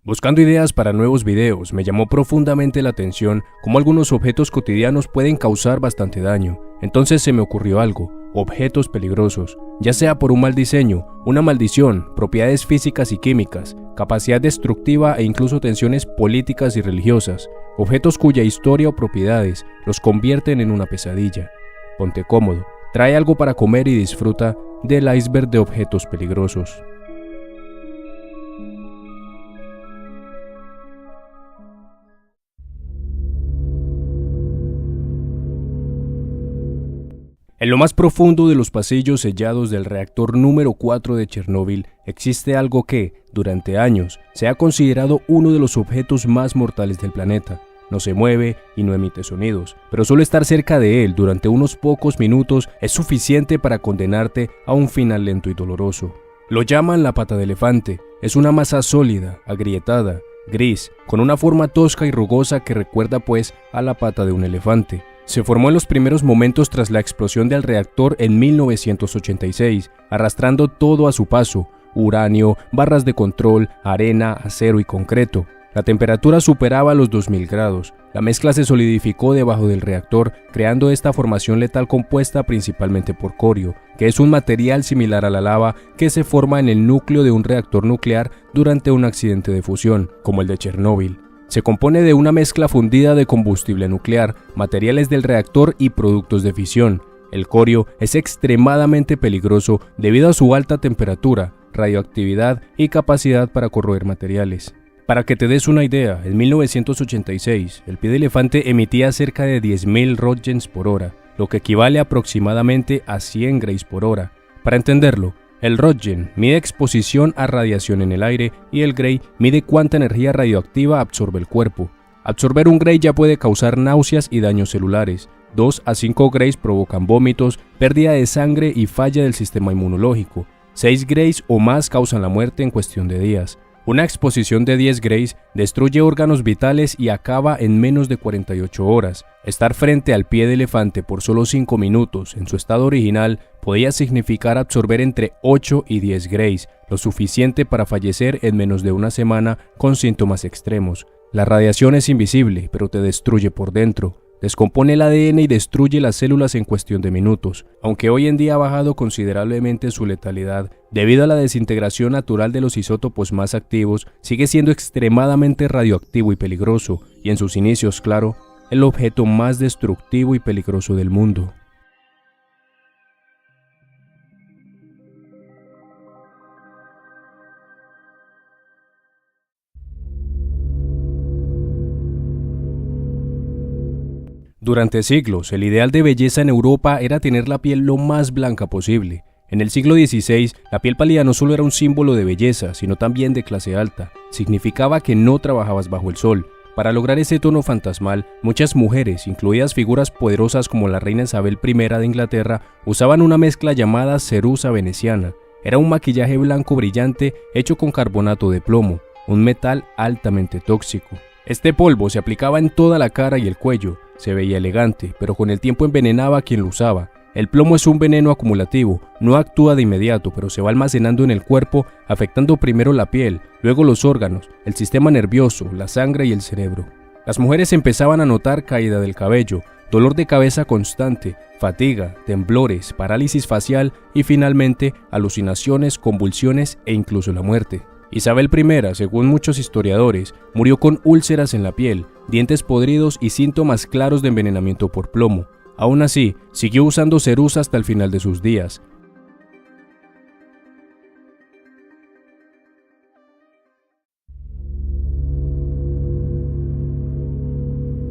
Buscando ideas para nuevos videos, me llamó profundamente la atención cómo algunos objetos cotidianos pueden causar bastante daño. Entonces se me ocurrió algo: objetos peligrosos, ya sea por un mal diseño, una maldición, propiedades físicas y químicas, capacidad destructiva e incluso tensiones políticas y religiosas, objetos cuya historia o propiedades los convierten en una pesadilla. Ponte cómodo, trae algo para comer y disfruta del iceberg de objetos peligrosos. En lo más profundo de los pasillos sellados del reactor número 4 de Chernóbil existe algo que, durante años, se ha considerado uno de los objetos más mortales del planeta. No se mueve y no emite sonidos, pero solo estar cerca de él durante unos pocos minutos es suficiente para condenarte a un final lento y doloroso. Lo llaman la pata de elefante. Es una masa sólida, agrietada, gris, con una forma tosca y rugosa que recuerda pues a la pata de un elefante. Se formó en los primeros momentos tras la explosión del reactor en 1986, arrastrando todo a su paso: uranio, barras de control, arena, acero y concreto. La temperatura superaba los 2000 grados. La mezcla se solidificó debajo del reactor, creando esta formación letal compuesta principalmente por corio, que es un material similar a la lava que se forma en el núcleo de un reactor nuclear durante un accidente de fusión, como el de Chernóbil. Se compone de una mezcla fundida de combustible nuclear, materiales del reactor y productos de fisión. El corio es extremadamente peligroso debido a su alta temperatura, radioactividad y capacidad para corroer materiales. Para que te des una idea, en 1986, el pie de elefante emitía cerca de 10.000 Roentgens por hora, lo que equivale aproximadamente a 100 Grays por hora. Para entenderlo, el Roentgen mide exposición a radiación en el aire y el Gray mide cuánta energía radioactiva absorbe el cuerpo. Absorber un Gray ya puede causar náuseas y daños celulares. 2 a 5 Grays provocan vómitos, pérdida de sangre y falla del sistema inmunológico. 6 Grays o más causan la muerte en cuestión de días. Una exposición de 10 Grays destruye órganos vitales y acaba en menos de 48 horas. Estar frente al pie de elefante por solo 5 minutos en su estado original podía significar absorber entre 8 y 10 Grays, lo suficiente para fallecer en menos de una semana con síntomas extremos. La radiación es invisible, pero te destruye por dentro. Descompone el ADN y destruye las células en cuestión de minutos. Aunque hoy en día ha bajado considerablemente su letalidad debido a la desintegración natural de los isótopos más activos, sigue siendo extremadamente radioactivo y peligroso, y en sus inicios, claro, el objeto más destructivo y peligroso del mundo. Durante siglos, el ideal de belleza en Europa era tener la piel lo más blanca posible. En el siglo XVI, la piel pálida no solo era un símbolo de belleza, sino también de clase alta. Significaba que no trabajabas bajo el sol. Para lograr ese tono fantasmal, muchas mujeres, incluidas figuras poderosas como la reina Isabel I de Inglaterra, usaban una mezcla llamada cerusa veneciana. Era un maquillaje blanco brillante hecho con carbonato de plomo, un metal altamente tóxico. Este polvo se aplicaba en toda la cara y el cuello. Se veía elegante, pero con el tiempo envenenaba a quien lo usaba. El plomo es un veneno acumulativo, no actúa de inmediato, pero se va almacenando en el cuerpo, afectando primero la piel, luego los órganos, el sistema nervioso, la sangre y el cerebro. Las mujeres empezaban a notar caída del cabello, dolor de cabeza constante, fatiga, temblores, parálisis facial y finalmente alucinaciones, convulsiones e incluso la muerte. Isabel I, según muchos historiadores, murió con úlceras en la piel, dientes podridos y síntomas claros de envenenamiento por plomo. Aún así, siguió usando cerusa hasta el final de sus días.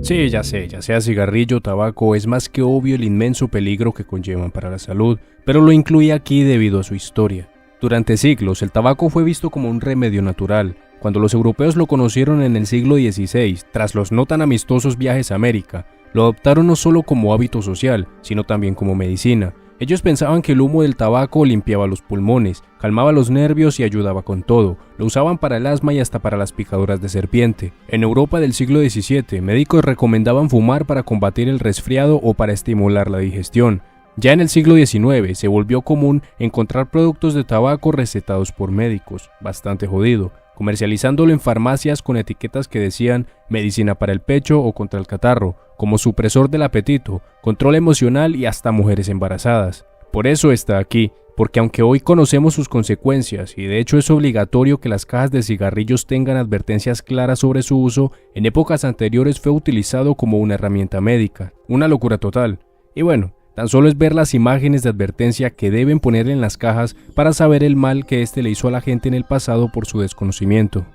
Sí, ya sea cigarrillo o tabaco, es más que obvio el inmenso peligro que conllevan para la salud, pero lo incluí aquí debido a su historia. Durante siglos, el tabaco fue visto como un remedio natural. Cuando los europeos lo conocieron en el siglo XVI, tras los no tan amistosos viajes a América, lo adoptaron no solo como hábito social, sino también como medicina. Ellos pensaban que el humo del tabaco limpiaba los pulmones, calmaba los nervios y ayudaba con todo. Lo usaban para el asma y hasta para las picaduras de serpiente. En Europa del siglo XVII, médicos recomendaban fumar para combatir el resfriado o para estimular la digestión. Ya en el siglo XIX se volvió común encontrar productos de tabaco recetados por médicos, bastante jodido, comercializándolo en farmacias con etiquetas que decían medicina para el pecho o contra el catarro, como supresor del apetito, control emocional y hasta mujeres embarazadas. Por eso está aquí, porque aunque hoy conocemos sus consecuencias y de hecho es obligatorio que las cajas de cigarrillos tengan advertencias claras sobre su uso, en épocas anteriores fue utilizado como una herramienta médica. Una locura total. Y bueno, tan solo es ver las imágenes de advertencia que deben poner en las cajas para saber el mal que le hizo a la gente en el pasado por su desconocimiento.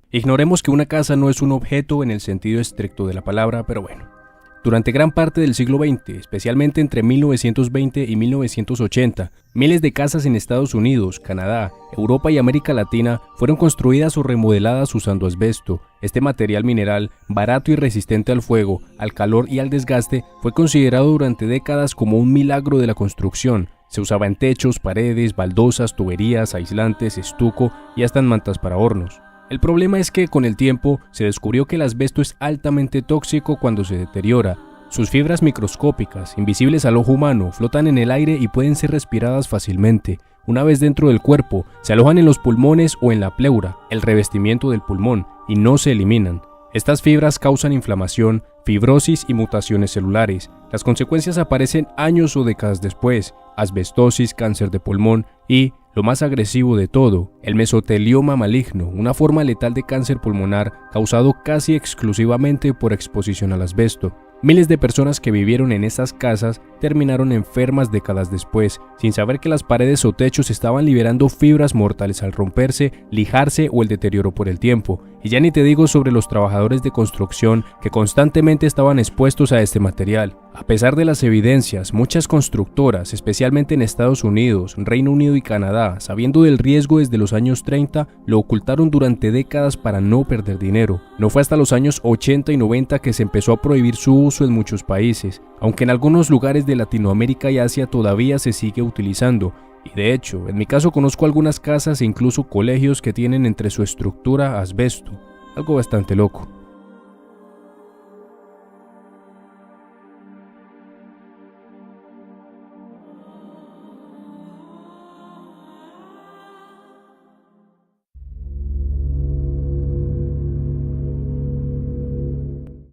Ignoremos que una casa no es un objeto en el sentido estricto de la palabra, pero bueno. Durante gran parte del siglo XX, especialmente entre 1920 y 1980, miles de casas en Estados Unidos, Canadá, Europa y América Latina fueron construidas o remodeladas usando asbesto. Este material mineral, barato y resistente al fuego, al calor y al desgaste, fue considerado durante décadas como un milagro de la construcción. Se usaba en techos, paredes, baldosas, tuberías, aislantes, estuco y hasta en mantas para hornos. El problema es que con el tiempo se descubrió que el asbesto es altamente tóxico cuando se deteriora. Sus fibras microscópicas, invisibles al ojo humano, flotan en el aire y pueden ser respiradas fácilmente. Una vez dentro del cuerpo, se alojan en los pulmones o en la pleura, el revestimiento del pulmón, y no se eliminan. Estas fibras causan inflamación, fibrosis y mutaciones celulares. Las consecuencias aparecen años o décadas después: asbestosis, cáncer de pulmón y, lo más agresivo de todo, el mesotelioma maligno, una forma letal de cáncer pulmonar causado casi exclusivamente por exposición al asbesto. Miles de personas que vivieron en esas casas terminaron enfermas décadas después, sin saber que las paredes o techos estaban liberando fibras mortales al romperse, lijarse o el deterioro por el tiempo. Y ya ni te digo sobre los trabajadores de construcción que constantemente estaban expuestos a este material. A pesar de las evidencias, muchas constructoras, especialmente en Estados Unidos, Reino Unido y Canadá, sabiendo del riesgo desde los años 30, lo ocultaron durante décadas para no perder dinero. No fue hasta los años 80 y 90 que se empezó a prohibir su uso en muchos países, aunque en algunos lugares de Latinoamérica y Asia todavía se sigue utilizando. Y de hecho, en mi caso conozco algunas casas e incluso colegios que tienen entre su estructura asbesto, algo bastante loco.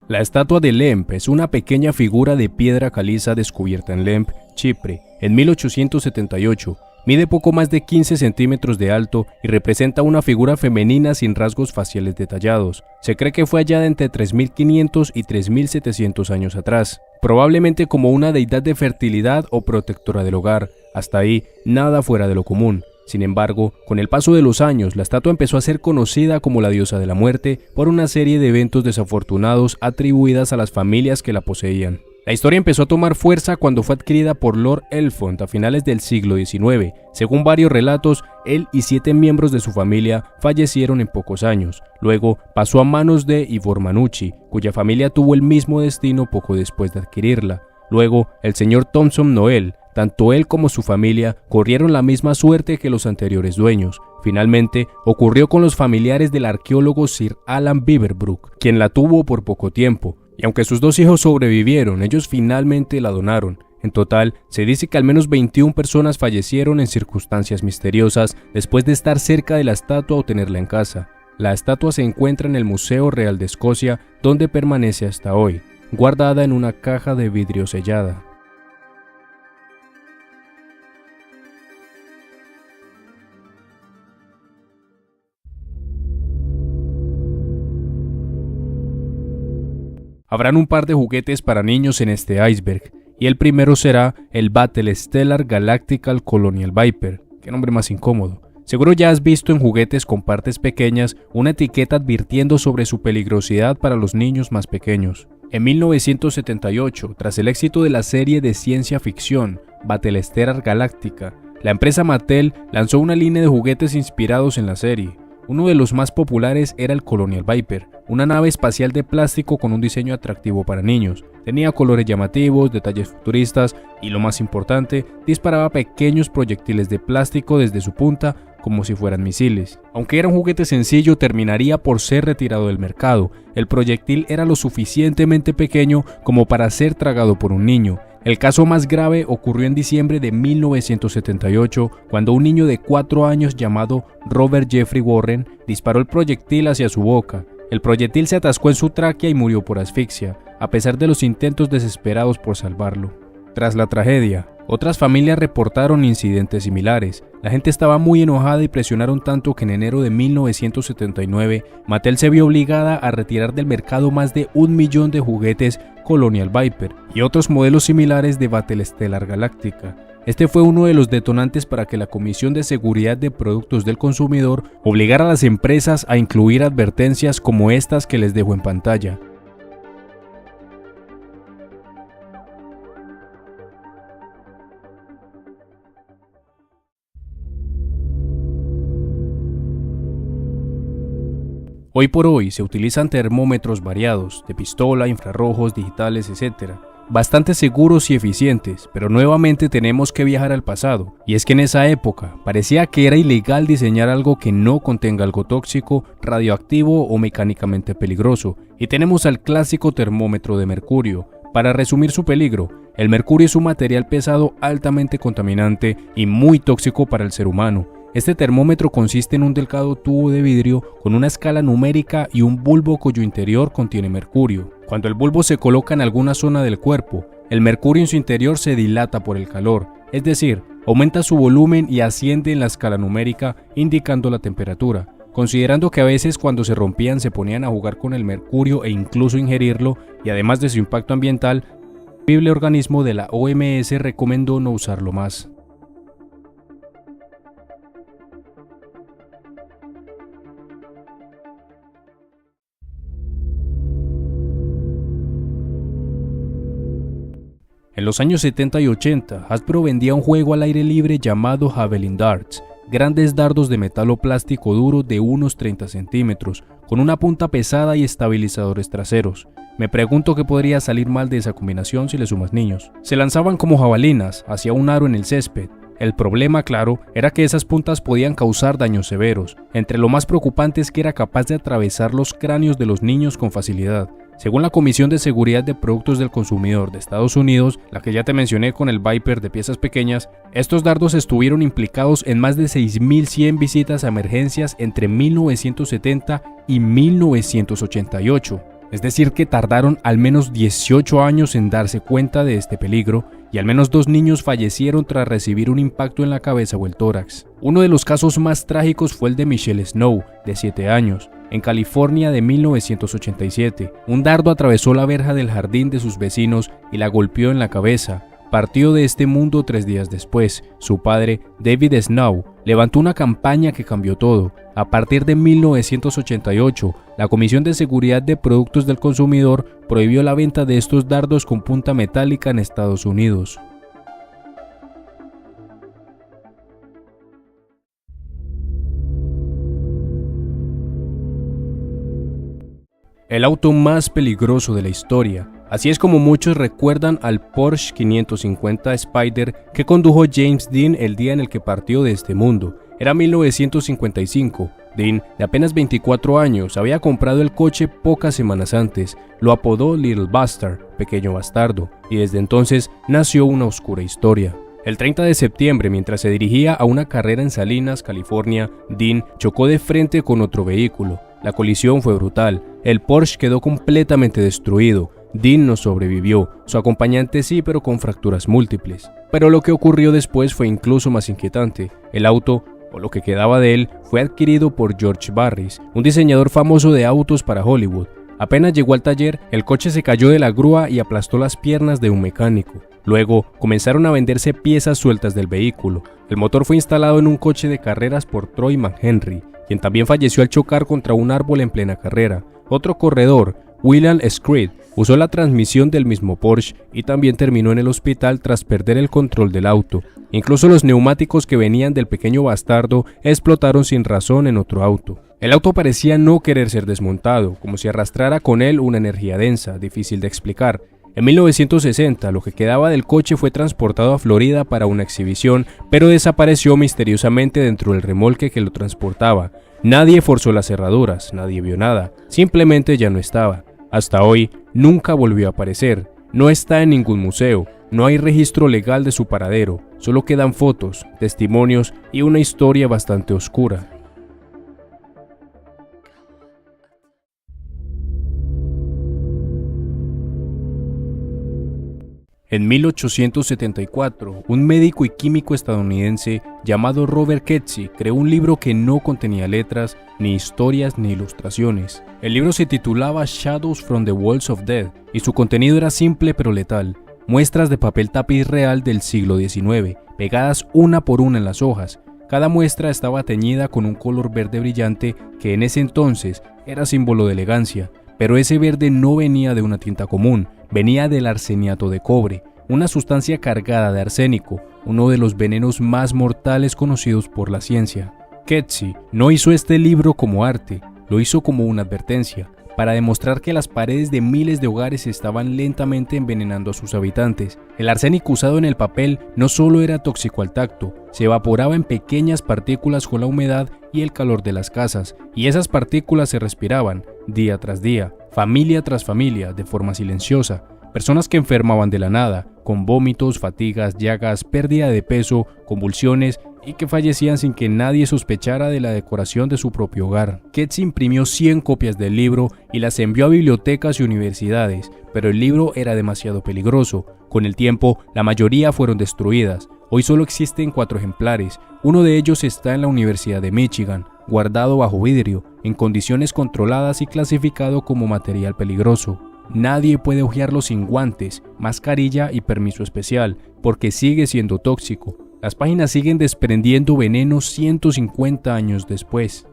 La estatua de Lemp es una pequeña figura de piedra caliza descubierta en Lemp, Chipre, en 1878. Mide poco más de 15 centímetros de alto y representa una figura femenina sin rasgos faciales detallados. Se cree que fue hallada entre 3.500 y 3.700 años atrás, probablemente como una deidad de fertilidad o protectora del hogar. Hasta ahí, nada fuera de lo común. Sin embargo, con el paso de los años, la estatua empezó a ser conocida como la diosa de la muerte por una serie de eventos desafortunados atribuidas a las familias que la poseían. La historia empezó a tomar fuerza cuando fue adquirida por Lord Elfont a finales del siglo XIX. Según varios relatos, él y 7 miembros de su familia fallecieron en pocos años. Luego pasó a manos de Ivor Manucci, cuya familia tuvo el mismo destino poco después de adquirirla. Luego, el señor Thompson Noel. Tanto él como su familia corrieron la misma suerte que los anteriores dueños. Finalmente, ocurrió con los familiares del arqueólogo Sir Alan Beaverbrook, quien la tuvo por poco tiempo, y aunque sus 2 hijos sobrevivieron, ellos finalmente la donaron. En total, se dice que al menos 21 personas fallecieron en circunstancias misteriosas después de estar cerca de la estatua o tenerla en casa. La estatua se encuentra en el Museo Real de Escocia, donde permanece hasta hoy, guardada en una caja de vidrio sellada. Habrán un par de juguetes para niños en este iceberg, y el primero será el Battlestar Galactical Colonial Viper. Qué nombre más incómodo. Seguro ya has visto en juguetes con partes pequeñas una etiqueta advirtiendo sobre su peligrosidad para los niños más pequeños. En 1978, tras el éxito de la serie de ciencia ficción Battlestar Galactica, la empresa Mattel lanzó una línea de juguetes inspirados en la serie. Uno de los más populares era el Colonial Viper, una nave espacial de plástico con un diseño atractivo para niños. Tenía colores llamativos, detalles futuristas y, lo más importante, disparaba pequeños proyectiles de plástico desde su punta como si fueran misiles. Aunque era un juguete sencillo, terminaría por ser retirado del mercado. El proyectil era lo suficientemente pequeño como para ser tragado por un niño. El caso más grave ocurrió en diciembre de 1978, cuando un niño de 4 años llamado Robert Jeffrey Warren disparó el proyectil hacia su boca. El proyectil se atascó en su tráquea y murió por asfixia, a pesar de los intentos desesperados por salvarlo. Tras la tragedia, otras familias reportaron incidentes similares. La gente estaba muy enojada y presionaron tanto que en enero de 1979, Mattel se vio obligada a retirar del mercado más de 1 millón de juguetes Colonial Viper y otros modelos similares de Battlestar Galactica. Este fue uno de los detonantes para que la Comisión de Seguridad de Productos del Consumidor obligara a las empresas a incluir advertencias como estas que les dejo en pantalla. Hoy por hoy se utilizan termómetros variados, de pistola, infrarrojos, digitales, etc. Bastante seguros y eficientes, pero nuevamente tenemos que viajar al pasado. Y es que en esa época parecía que era ilegal diseñar algo que no contenga algo tóxico, radioactivo o mecánicamente peligroso. Y tenemos al clásico termómetro de mercurio. Para resumir su peligro, el mercurio es un material pesado altamente contaminante y muy tóxico para el ser humano. Este termómetro consiste en un delgado tubo de vidrio con una escala numérica y un bulbo cuyo interior contiene mercurio. Cuando el bulbo se coloca en alguna zona del cuerpo, el mercurio en su interior se dilata por el calor, es decir, aumenta su volumen y asciende en la escala numérica, indicando la temperatura. Considerando que a veces cuando se rompían se ponían a jugar con el mercurio e incluso ingerirlo, y además de su impacto ambiental, el horrible organismo de la OMS recomendó no usarlo más. En los años 70 y 80, Hasbro vendía un juego al aire libre llamado Javelin Darts, grandes dardos de metal o plástico duro de unos 30 centímetros, con una punta pesada y estabilizadores traseros. Me pregunto qué podría salir mal de esa combinación si le sumas niños. Se lanzaban como jabalinas hacia un aro en el césped. El problema, claro, era que esas puntas podían causar daños severos. Entre lo más preocupante es que era capaz de atravesar los cráneos de los niños con facilidad. Según la Comisión de Seguridad de Productos del Consumidor de Estados Unidos, la que ya te mencioné con el Viper de piezas pequeñas, estos dardos estuvieron implicados en más de 6.100 visitas a emergencias entre 1970 y 1988. Es decir que tardaron al menos 18 años en darse cuenta de este peligro y al menos 2 niños fallecieron tras recibir un impacto en la cabeza o el tórax. Uno de los casos más trágicos fue el de Michelle Snow, de 7 años. En California de 1987, un dardo atravesó la verja del jardín de sus vecinos y la golpeó en la cabeza. Partió de este mundo 3 días después. Su padre, David Snow, levantó una campaña que cambió todo. A partir de 1988, la Comisión de Seguridad de Productos del Consumidor prohibió la venta de estos dardos con punta metálica en Estados Unidos. El auto más peligroso de la historia. Así es como muchos recuerdan al Porsche 550 Spyder que condujo James Dean el día en el que partió de este mundo. Era 1955. Dean, de apenas 24 años, había comprado el coche pocas semanas antes. Lo apodó Little Bastard, pequeño bastardo, y desde entonces nació una oscura historia. El 30 de septiembre, mientras se dirigía a una carrera en Salinas, California, Dean chocó de frente con otro vehículo. La colisión fue brutal. El Porsche quedó completamente destruido. Dean no sobrevivió, su acompañante sí, pero con fracturas múltiples. Pero lo que ocurrió después fue incluso más inquietante. El auto, o lo que quedaba de él, fue adquirido por George Barris, un diseñador famoso de autos para Hollywood. Apenas llegó al taller, el coche se cayó de la grúa y aplastó las piernas de un mecánico. Luego, comenzaron a venderse piezas sueltas del vehículo. El motor fue instalado en un coche de carreras por Troy McHenry, quien también falleció al chocar contra un árbol en plena carrera. Otro corredor, William Screed, usó la transmisión del mismo Porsche y también terminó en el hospital tras perder el control del auto. Incluso los neumáticos que venían del pequeño bastardo explotaron sin razón en otro auto. El auto parecía no querer ser desmontado, como si arrastrara con él una energía densa, difícil de explicar. En 1960, lo que quedaba del coche fue transportado a Florida para una exhibición, pero desapareció misteriosamente dentro del remolque que lo transportaba. Nadie forzó las cerraduras, nadie vio nada, simplemente ya no estaba. Hasta hoy, nunca volvió a aparecer, no está en ningún museo, no hay registro legal de su paradero, solo quedan fotos, testimonios y una historia bastante oscura. En 1874, un médico y químico estadounidense llamado Robert Kedzie creó un libro que no contenía letras, ni historias, ni ilustraciones. El libro se titulaba Shadows from the Walls of Death y su contenido era simple pero letal. Muestras de papel tapiz real del siglo XIX, pegadas una por una en las hojas. Cada muestra estaba teñida con un color verde brillante que en ese entonces era símbolo de elegancia. Pero ese verde no venía de una tinta común, venía del arseniato de cobre, una sustancia cargada de arsénico, uno de los venenos más mortales conocidos por la ciencia. Kedzie no hizo este libro como arte, lo hizo como una advertencia, para demostrar que las paredes de miles de hogares estaban lentamente envenenando a sus habitantes. El arsénico usado en el papel no solo era tóxico al tacto, se evaporaba en pequeñas partículas con la humedad y el calor de las casas, y esas partículas se respiraban, día tras día, familia tras familia, de forma silenciosa. Personas que enfermaban de la nada, con vómitos, fatigas, llagas, pérdida de peso, convulsiones y que fallecían sin que nadie sospechara de la decoración de su propio hogar. Kedzie imprimió 100 copias del libro y las envió a bibliotecas y universidades, pero el libro era demasiado peligroso. Con el tiempo, la mayoría fueron destruidas. Hoy solo existen 4 ejemplares. Uno de ellos está en la Universidad de Michigan, guardado bajo vidrio, en condiciones controladas y clasificado como material peligroso. Nadie puede hojearlo sin guantes, mascarilla y permiso especial, porque sigue siendo tóxico. Las páginas siguen desprendiendo veneno 150 años después.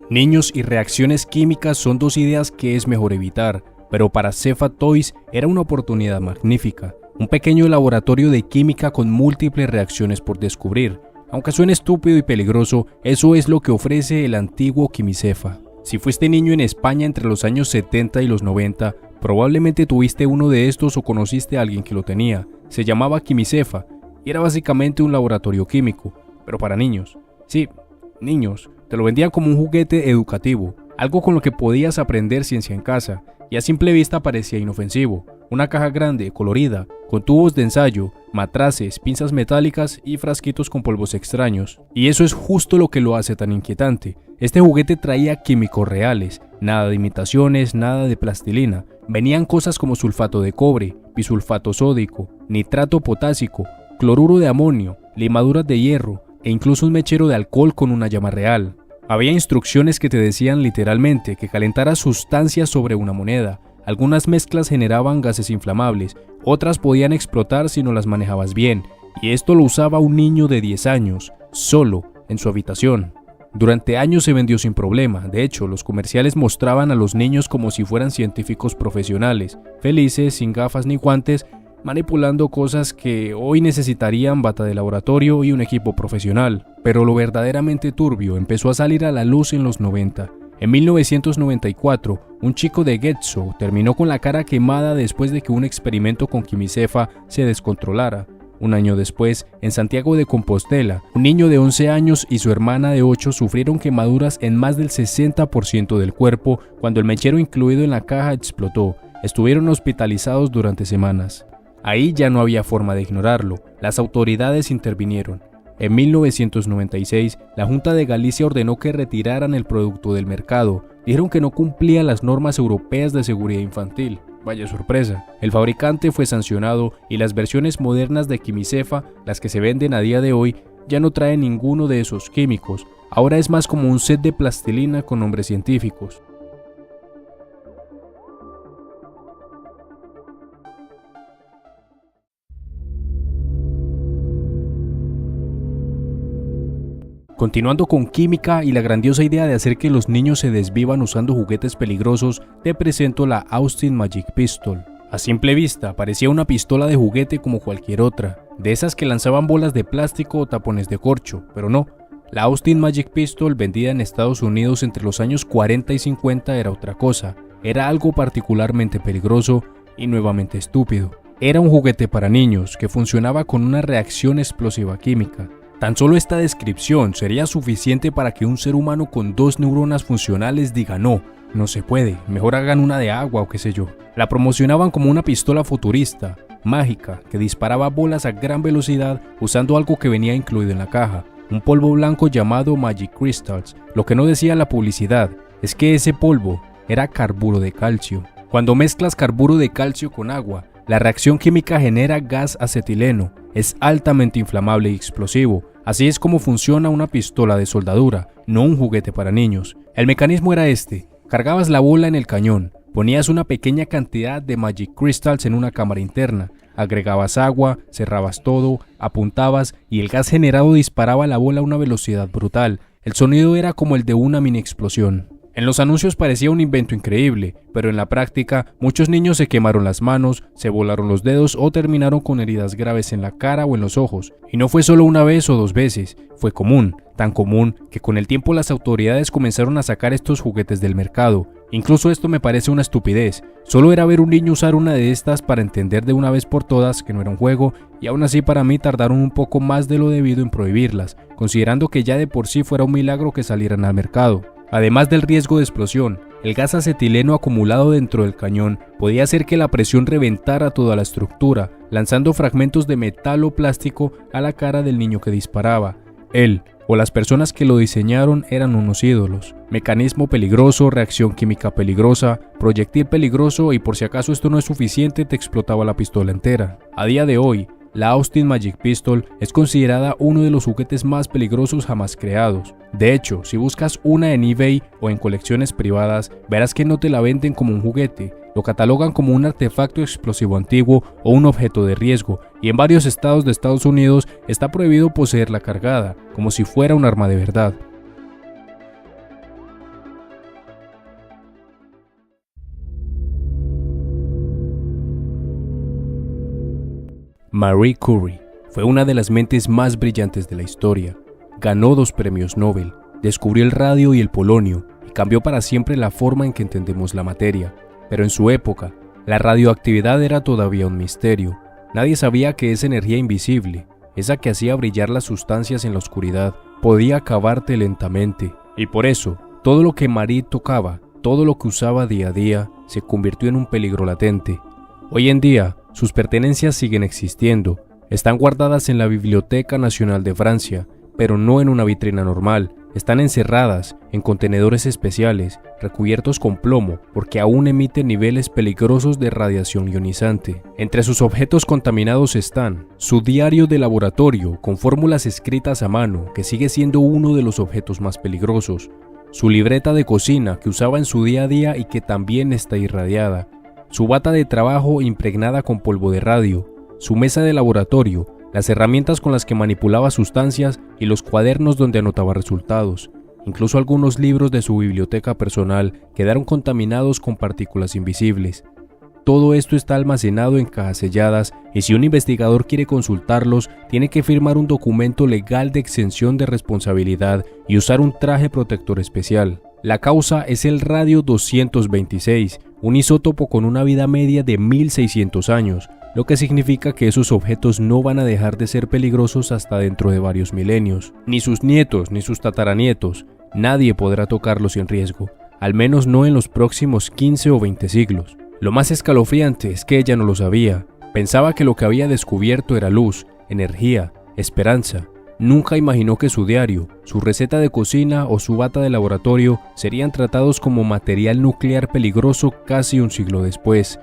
Niños y reacciones químicas son 2 ideas que es mejor evitar, pero para Cepheid Toys era una oportunidad magnífica. Un pequeño laboratorio de química con múltiples reacciones por descubrir. Aunque suene estúpido y peligroso, eso es lo que ofrece el antiguo quimicefa. Si fuiste niño en España entre los años 70 y los 90, probablemente tuviste uno de estos o conociste a alguien que lo tenía. Se llamaba quimicefa y era básicamente un laboratorio químico, pero para niños. Sí, niños. Te lo vendían como un juguete educativo, algo con lo que podías aprender ciencia en casa, y a simple vista parecía inofensivo. Una caja grande, colorida, con tubos de ensayo, matraces, pinzas metálicas y frasquitos con polvos extraños. Y eso es justo lo que lo hace tan inquietante. Este juguete traía químicos reales, nada de imitaciones, nada de plastilina. Venían cosas como sulfato de cobre, bisulfato sódico, nitrato potásico, cloruro de amonio, limaduras de hierro e incluso un mechero de alcohol con una llama real. Había instrucciones que te decían literalmente que calentaras sustancias sobre una moneda. Algunas mezclas generaban gases inflamables, otras podían explotar si no las manejabas bien, y esto lo usaba un niño de 10 años, solo, en su habitación. Durante años se vendió sin problema. De hecho, los comerciales mostraban a los niños como si fueran científicos profesionales, felices, sin gafas ni guantes, manipulando cosas que hoy necesitarían bata de laboratorio y un equipo profesional. Pero lo verdaderamente turbio empezó a salir a la luz en los 90. En 1994, un chico de Getxo terminó con la cara quemada después de que un experimento con quimicefa se descontrolara. Un año después, en Santiago de Compostela, un niño de 11 años y su hermana de 8 sufrieron quemaduras en más del 60% del cuerpo cuando el mechero incluido en la caja explotó. Estuvieron hospitalizados durante semanas. Ahí ya no había forma de ignorarlo. Las autoridades intervinieron. En 1996, la Junta de Galicia ordenó que retiraran el producto del mercado. Dijeron que no cumplía las normas europeas de seguridad infantil. Vaya sorpresa. El fabricante fue sancionado y las versiones modernas de quimicefa, las que se venden a día de hoy, ya no traen ninguno de esos químicos. Ahora es más como un set de plastilina con nombres científicos. Continuando con química y la grandiosa idea de hacer que los niños se desvivan usando juguetes peligrosos, te presento la Austin Magic Pistol. A simple vista, parecía una pistola de juguete como cualquier otra. de esas que lanzaban bolas de plástico o tapones de corcho, pero no. La Austin Magic Pistol, vendida en Estados Unidos entre los años 40 y 50, era otra cosa. Era algo particularmente peligroso y nuevamente estúpido. Era un juguete para niños que funcionaba con una reacción explosiva química. Tan solo esta descripción sería suficiente para que un ser humano con 2 neuronas funcionales diga no se puede, mejor hagan una de agua o qué sé yo. La promocionaban como una pistola futurista, mágica, que disparaba bolas a gran velocidad usando algo que venía incluido en la caja, un polvo blanco llamado Magic Crystals. Lo que no decía la publicidad es que ese polvo era carburo de calcio. Cuando mezclas carburo de calcio con agua, la reacción química genera gas acetileno, es altamente inflamable y explosivo. Así es como funciona una pistola de soldadura, no un juguete para niños. El mecanismo era este: cargabas la bola en el cañón, ponías una pequeña cantidad de Magic Crystals en una cámara interna, agregabas agua, cerrabas todo, apuntabas y el gas generado disparaba la bola a una velocidad brutal. El sonido era como el de una mini explosión. En los anuncios parecía un invento increíble, pero en la práctica muchos niños se quemaron las manos, se volaron los dedos o terminaron con heridas graves en la cara o en los ojos. Y no fue solo una vez o 2 veces, fue común, tan común que con el tiempo las autoridades comenzaron a sacar estos juguetes del mercado. Incluso esto me parece una estupidez. Solo era ver un niño usar una de estas para entender de una vez por todas que no era un juego, y aún así para mí tardaron un poco más de lo debido en prohibirlas, considerando que ya de por sí fuera un milagro que salieran al mercado. Además del riesgo de explosión, el gas acetileno acumulado dentro del cañón podía hacer que la presión reventara toda la estructura, lanzando fragmentos de metal o plástico a la cara del niño que disparaba. Él o las personas que lo diseñaron eran unos ídolos. Mecanismo peligroso, reacción química peligrosa, proyectil peligroso y por si acaso esto no es suficiente te explotaba la pistola entera. A día de hoy, la Austin Magic Pistol es considerada uno de los juguetes más peligrosos jamás creados. De hecho, si buscas una en eBay o en colecciones privadas, verás que no te la venden como un juguete, lo catalogan como un artefacto explosivo antiguo o un objeto de riesgo, y en varios estados de Estados Unidos está prohibido poseerla cargada, como si fuera un arma de verdad. Marie Curie fue una de las mentes más brillantes de la historia. Ganó 2 premios Nobel, descubrió el radio y el polonio y cambió para siempre la forma en que entendemos la materia. Pero en su época, la radioactividad era todavía un misterio. Nadie sabía que esa energía invisible, esa que hacía brillar las sustancias en la oscuridad, podía acabarte lentamente. Y por eso, todo lo que Marie tocaba, todo lo que usaba día a día, se convirtió en un peligro latente. Hoy en día, sus pertenencias siguen existiendo, están guardadas en la Biblioteca Nacional de Francia, pero no en una vitrina normal, están encerradas en contenedores especiales, recubiertos con plomo, porque aún emiten niveles peligrosos de radiación ionizante. Entre sus objetos contaminados están su diario de laboratorio con fórmulas escritas a mano, que sigue siendo uno de los objetos más peligrosos, su libreta de cocina que usaba en su día a día y que también está irradiada, su bata de trabajo impregnada con polvo de radio, su mesa de laboratorio, las herramientas con las que manipulaba sustancias y los cuadernos donde anotaba resultados. Incluso algunos libros de su biblioteca personal quedaron contaminados con partículas invisibles. Todo esto está almacenado en cajas selladas y si un investigador quiere consultarlos, tiene que firmar un documento legal de exención de responsabilidad y usar un traje protector especial. La causa es el radio 226, un isótopo con una vida media de 1600 años, lo que significa que esos objetos no van a dejar de ser peligrosos hasta dentro de varios milenios. Ni sus nietos ni sus tataranietos, nadie podrá tocarlos sin riesgo, al menos no en los próximos 15 o 20 siglos. Lo más escalofriante es que ella no lo sabía. Pensaba que lo que había descubierto era luz, energía, esperanza. Nunca imaginó que su diario, su receta de cocina o su bata de laboratorio serían tratados como material nuclear peligroso casi un siglo después.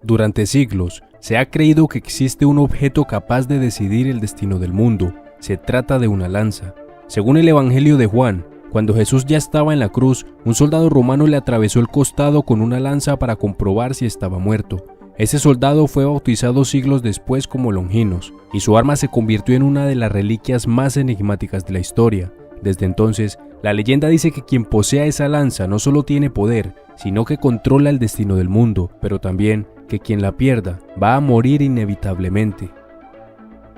Durante siglos, se ha creído que existe un objeto capaz de decidir el destino del mundo. Se trata de una lanza. Según el Evangelio de Juan, cuando Jesús ya estaba en la cruz, un soldado romano le atravesó el costado con una lanza para comprobar si estaba muerto. Ese soldado fue bautizado siglos después como Longinos, y su arma se convirtió en una de las reliquias más enigmáticas de la historia. Desde entonces, la leyenda dice que quien posea esa lanza no solo tiene poder, sino que controla el destino del mundo, pero también que quien la pierda va a morir inevitablemente.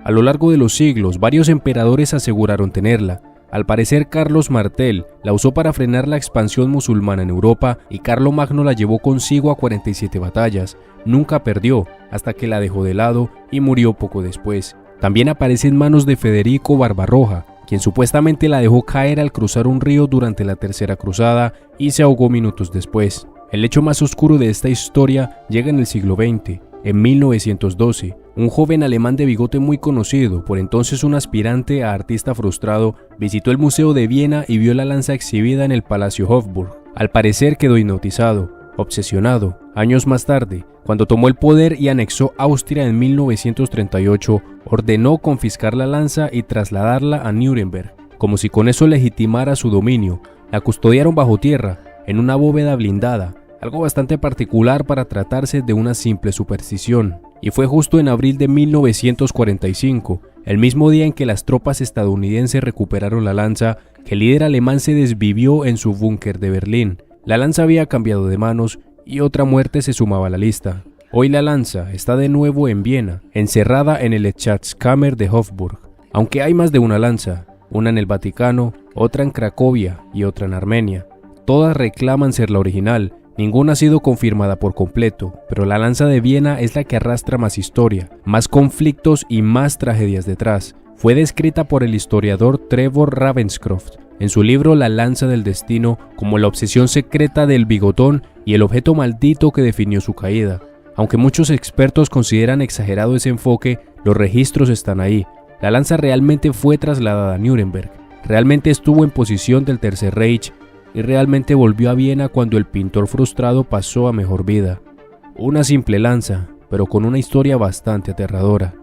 A lo largo de los siglos, varios emperadores aseguraron tenerla. Al parecer, Carlos Martel la usó para frenar la expansión musulmana en Europa y Carlomagno la llevó consigo a 47 batallas. Nunca perdió, hasta que la dejó de lado y murió poco después. También aparece en manos de Federico Barbarroja, quien supuestamente la dejó caer al cruzar un río durante la Tercera Cruzada y se ahogó minutos después. El hecho más oscuro de esta historia llega en el siglo XX. En 1912, un joven alemán de bigote muy conocido, por entonces un aspirante a artista frustrado, visitó el Museo de Viena y vio la lanza exhibida en el Palacio Hofburg. Al parecer quedó hipnotizado, obsesionado. Años más tarde, cuando tomó el poder y anexó Austria en 1938, ordenó confiscar la lanza y trasladarla a Nuremberg. Como si con eso legitimara su dominio, la custodiaron bajo tierra, en una bóveda blindada, algo bastante particular para tratarse de una simple superstición. Y fue justo en abril de 1945, el mismo día en que las tropas estadounidenses recuperaron la lanza, que el líder alemán se desvivió en su búnker de Berlín. La lanza había cambiado de manos y otra muerte se sumaba a la lista. Hoy la lanza está de nuevo en Viena, encerrada en el Schatzkammer de Hofburg. Aunque hay más de una lanza, una en el Vaticano, otra en Cracovia y otra en Armenia. Todas reclaman ser la original. Ninguna ha sido confirmada por completo, pero la lanza de Viena es la que arrastra más historia, más conflictos y más tragedias detrás. Fue descrita por el historiador Trevor Ravenscroft en su libro La lanza del destino como la obsesión secreta del bigotón y el objeto maldito que definió su caída. Aunque muchos expertos consideran exagerado ese enfoque, los registros están ahí. La lanza realmente fue trasladada a Nuremberg, realmente estuvo en posición del Tercer Reich y realmente volvió a Viena cuando el pintor frustrado pasó a mejor vida. Una simple lanza, pero con una historia bastante aterradora.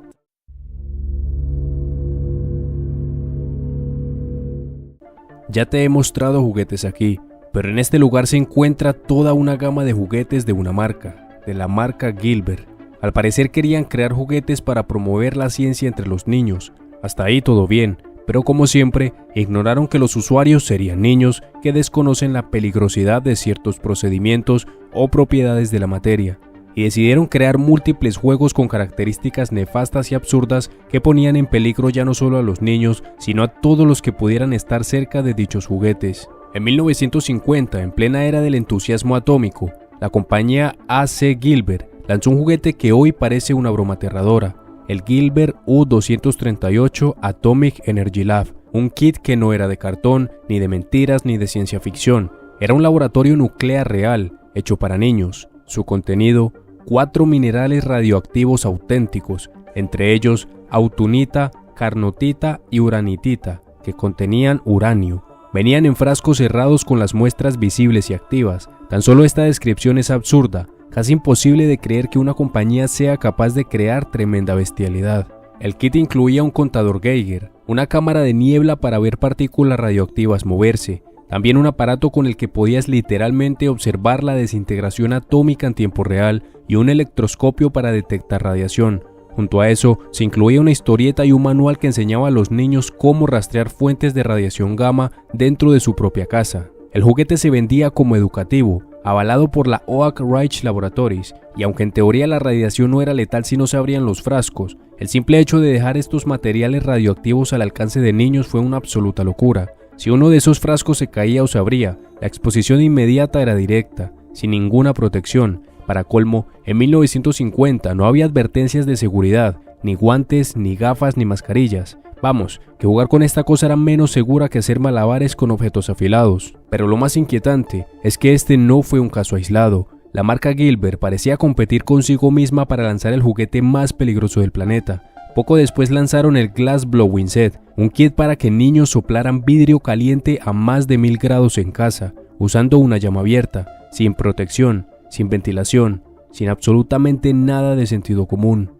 Ya te he mostrado juguetes aquí, pero en este lugar se encuentra toda una gama de juguetes de una marca, de la marca Gilbert. Al parecer querían crear juguetes para promover la ciencia entre los niños. Hasta ahí todo bien, pero como siempre, ignoraron que los usuarios serían niños que desconocen la peligrosidad de ciertos procedimientos o propiedades de la materia, y decidieron crear múltiples juegos con características nefastas y absurdas que ponían en peligro ya no solo a los niños, sino a todos los que pudieran estar cerca de dichos juguetes. En 1950, en plena era del entusiasmo atómico, la compañía A.C. Gilbert lanzó un juguete que hoy parece una broma aterradora, el Gilbert U-238 Atomic Energy Lab, un kit que no era de cartón, ni de mentiras, ni de ciencia ficción. Era un laboratorio nuclear real, hecho para niños. Su contenido, 4 minerales radioactivos auténticos, entre ellos autunita, carnotita y uranitita, que contenían uranio. Venían en frascos cerrados con las muestras visibles y activas. Tan solo esta descripción es absurda, casi imposible de creer que una compañía sea capaz de crear tremenda bestialidad. El kit incluía un contador Geiger, una cámara de niebla para ver partículas radioactivas moverse, también un aparato con el que podías literalmente observar la desintegración atómica en tiempo real y un electroscopio para detectar radiación. Junto a eso, se incluía una historieta y un manual que enseñaba a los niños cómo rastrear fuentes de radiación gamma dentro de su propia casa. El juguete se vendía como educativo, avalado por la Oak Ridge Laboratories, y aunque en teoría la radiación no era letal si no se abrían los frascos, el simple hecho de dejar estos materiales radioactivos al alcance de niños fue una absoluta locura. Si uno de esos frascos se caía o se abría, la exposición inmediata era directa, sin ninguna protección. Para colmo, en 1950 no había advertencias de seguridad, ni guantes, ni gafas, ni mascarillas. Vamos, que jugar con esta cosa era menos segura que hacer malabares con objetos afilados. Pero lo más inquietante es que este no fue un caso aislado. La marca Gilbert parecía competir consigo misma para lanzar el juguete más peligroso del planeta. Poco después lanzaron el Glass Blowing Set, un kit para que niños soplaran vidrio caliente a más de 1000 grados en casa, usando una llama abierta, sin protección, sin ventilación, sin absolutamente nada de sentido común.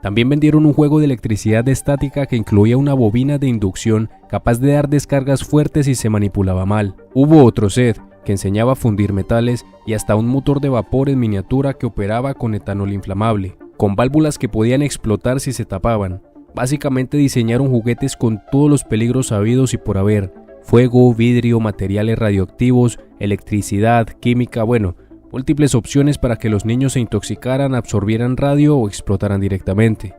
También vendieron un juego de electricidad estática que incluía una bobina de inducción capaz de dar descargas fuertes si se manipulaba mal. Hubo otro set que enseñaba a fundir metales, y hasta un motor de vapor en miniatura que operaba con etanol inflamable, con válvulas que podían explotar si se tapaban. Básicamente diseñaron juguetes con todos los peligros habidos y por haber: fuego, vidrio, materiales radioactivos, electricidad, química, bueno, múltiples opciones para que los niños se intoxicaran, absorbieran radio o explotaran directamente.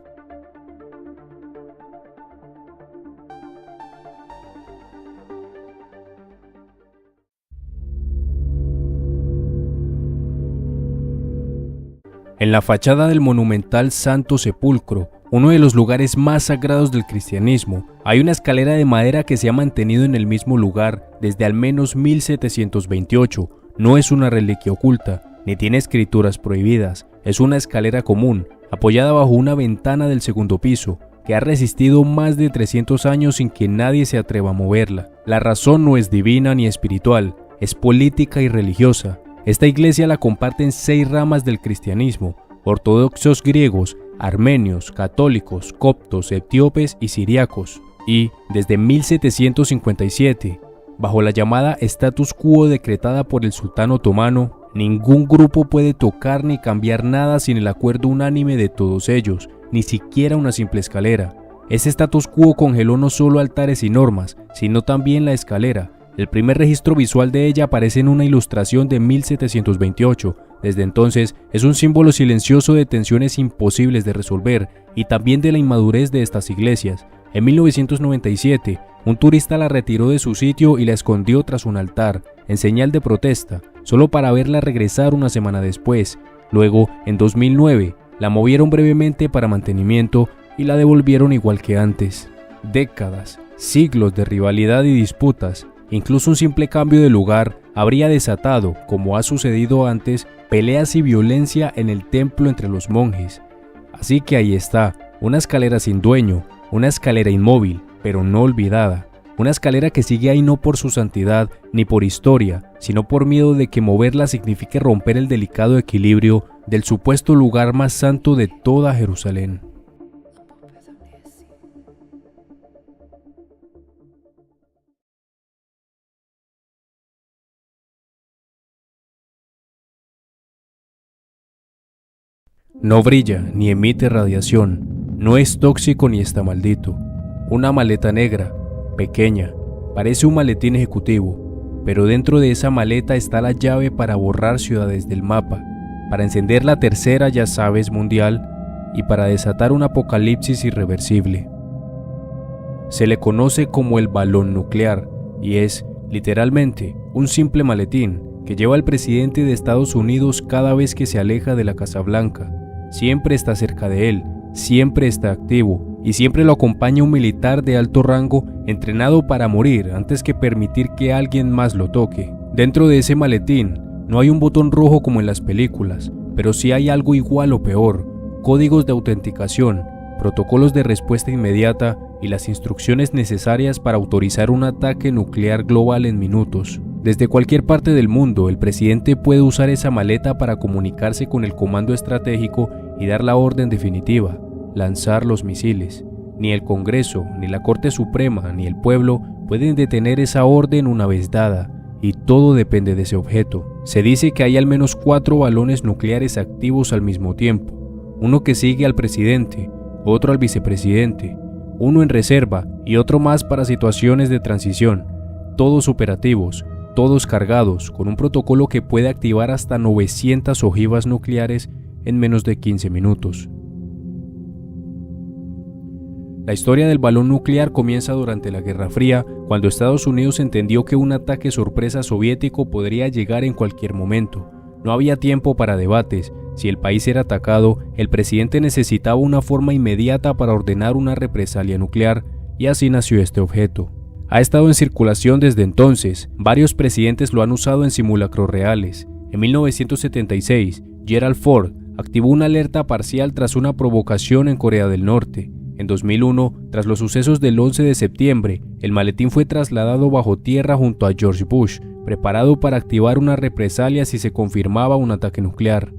En la fachada del monumental Santo Sepulcro, uno de los lugares más sagrados del cristianismo, hay una escalera de madera que se ha mantenido en el mismo lugar desde al menos 1728. No es una reliquia oculta, ni tiene escrituras prohibidas, es una escalera común, apoyada bajo una ventana del segundo piso, que ha resistido más de 300 años sin que nadie se atreva a moverla. La razón no es divina ni espiritual, es política y religiosa. Esta iglesia la comparten 6 ramas del cristianismo: ortodoxos griegos, armenios, católicos, coptos, etíopes y siriacos. Y, desde 1757, bajo la llamada status quo decretada por el sultán otomano, ningún grupo puede tocar ni cambiar nada sin el acuerdo unánime de todos ellos, ni siquiera una simple escalera. Ese status quo congeló no solo altares y normas, sino también la escalera. El primer registro visual de ella aparece en una ilustración de 1728. Desde entonces es un símbolo silencioso de tensiones imposibles de resolver y también de la inmadurez de estas iglesias. En 1997, un turista la retiró de su sitio y la escondió tras un altar, en señal de protesta, solo para verla regresar una semana después. Luego, en 2009, la movieron brevemente para mantenimiento y la devolvieron igual que antes. Décadas, siglos de rivalidad y disputas. Incluso un simple cambio de lugar habría desatado, como ha sucedido antes, peleas y violencia en el templo entre los monjes. Así que ahí está, una escalera sin dueño, una escalera inmóvil, pero no olvidada. Una escalera que sigue ahí no por su santidad ni por historia, sino por miedo de que moverla signifique romper el delicado equilibrio del supuesto lugar más santo de toda Jerusalén. No brilla ni emite radiación, no es tóxico ni está maldito. Una maleta negra, pequeña, parece un maletín ejecutivo, pero dentro de esa maleta está la llave para borrar ciudades del mapa, para encender la tercera, ya sabes, mundial, y para desatar un apocalipsis irreversible. Se le conoce como el balón nuclear, y es, literalmente, un simple maletín que lleva el presidente de Estados Unidos cada vez que se aleja de la Casa Blanca. Siempre está cerca de él, siempre está activo, y siempre lo acompaña un militar de alto rango entrenado para morir antes que permitir que alguien más lo toque. Dentro de ese maletín no hay un botón rojo como en las películas, pero sí hay algo igual o peor: códigos de autenticación, protocolos de respuesta inmediata y las instrucciones necesarias para autorizar un ataque nuclear global en minutos. Desde cualquier parte del mundo, el presidente puede usar esa maleta para comunicarse con el comando estratégico y dar la orden definitiva: lanzar los misiles. Ni el Congreso, ni la Corte Suprema, ni el pueblo pueden detener esa orden una vez dada, y todo depende de ese objeto. Se dice que hay al menos 4 balones nucleares activos al mismo tiempo: uno que sigue al presidente, otro al vicepresidente, uno en reserva y otro más para situaciones de transición. Todos operativos, todos cargados, con un protocolo que puede activar hasta 900 ojivas nucleares en menos de 15 minutos. La historia del balón nuclear comienza durante la Guerra Fría, cuando Estados Unidos entendió que un ataque sorpresa soviético podría llegar en cualquier momento. No había tiempo para debates. Si el país era atacado, el presidente necesitaba una forma inmediata para ordenar una represalia nuclear, y así nació este objeto. Ha estado en circulación desde entonces. Varios presidentes lo han usado en simulacros reales. En 1976, Gerald Ford activó una alerta parcial tras una provocación en Corea del Norte. En 2001, tras los sucesos del 11 de septiembre, el maletín fue trasladado bajo tierra junto a George Bush, preparado para activar una represalia si se confirmaba un ataque nuclear.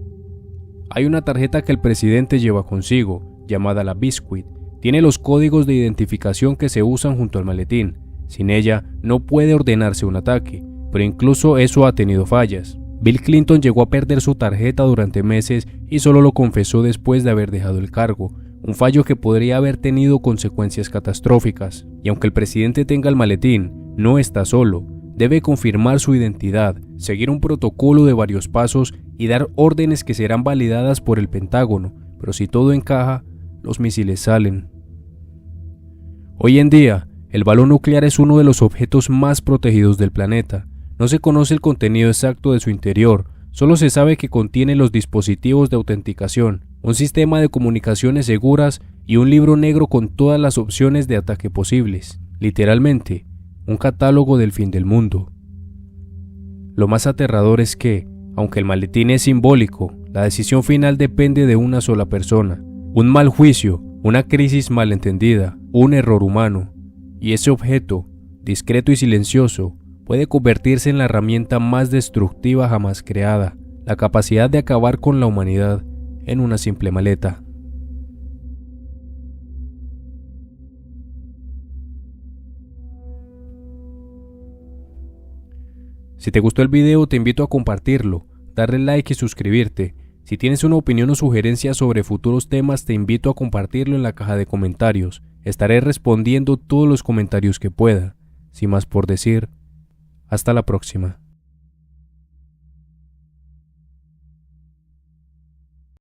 Hay una tarjeta que el presidente lleva consigo, llamada la Biscuit. Tiene los códigos de identificación que se usan junto al maletín. Sin ella, no puede ordenarse un ataque. pero incluso eso ha tenido fallas. Bill Clinton llegó a perder su tarjeta durante meses y solo lo confesó después de haber dejado el cargo, un fallo que podría haber tenido consecuencias catastróficas. Y aunque el presidente tenga el maletín, no está solo. Debe confirmar su identidad, seguir un protocolo de varios pasos y dar órdenes que serán validadas por el Pentágono, pero si todo encaja, los misiles salen. Hoy en día, el balón nuclear es uno de los objetos más protegidos del planeta. No se conoce el contenido exacto de su interior, solo se sabe que contiene los dispositivos de autenticación, un sistema de comunicaciones seguras y un libro negro con todas las opciones de ataque posibles. Literalmente, un catálogo del fin del mundo. Lo más aterrador es que, aunque el maletín es simbólico, la decisión final depende de una sola persona. Un mal juicio, una crisis malentendida, un error humano. Y ese objeto, discreto y silencioso, puede convertirse en la herramienta más destructiva jamás creada, la capacidad de acabar con la humanidad en una simple maleta. Si te gustó el video, te invito a compartirlo, darle like y suscribirte. Si tienes una opinión o sugerencia sobre futuros temas, te invito a compartirlo en la caja de comentarios. Estaré respondiendo todos los comentarios que pueda. Sin más por decir, hasta la próxima.